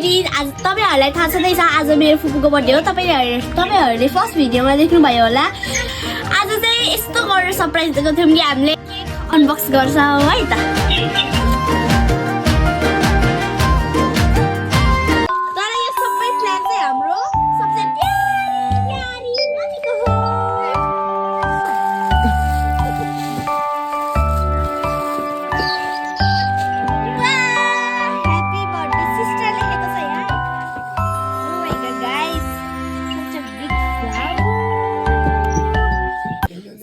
फेरि आज तपाईहरुलाई थाहा छँदैछ आज मेरो फुपूको बर्थडे हो। तपाईहरुले फर्स्ट भिडियोमा देख्नुभयो होला। आज चाहिँ यस्तो गरेर सरप्राइज दिएको थियौँ कि हामीले केक अनबक्स गर्छौँ है त। तर यो सबै प्लान चाहिँ हाम्रो सबसे प्यारी नानीको हो। ह्यापी बर्थडे सिस्टर लेखेको छ यहाँ। Oh my God guys, such a big flower.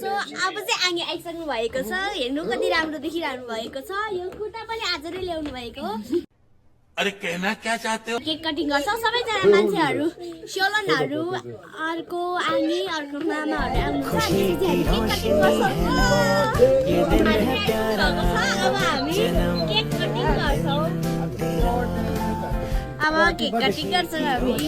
So अब चाहिँ आगे आइसक्नु भएको छ। हेर्नु कति राम्रो देखिरहनु भएको छ। यो कुर्ता पनि आज नै ल्याउनु भएको हो। अरे कहना क्या चाहते हो? केक कटिङ गर्छौँ सबैजना मान्छेहरू, सोलनहरू, अर्को आनी, अर्को मामाहरू आउनुहुन्छ। अनि चाहिँ केक कटिङ गर्छौँ। अब हामी केक कटिङ गर्छौँ। अब केक कटिङ गर्छौँ हामी।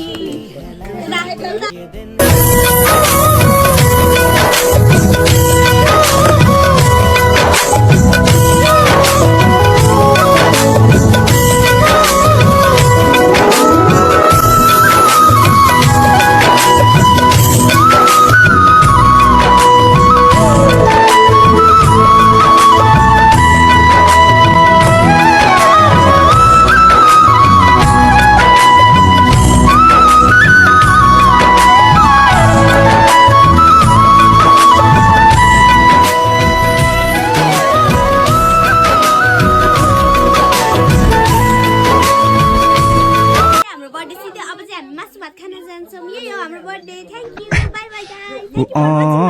मासु भात खान जान्छौँ। यही हो हाम्रो birthday. Thank you, by by guys.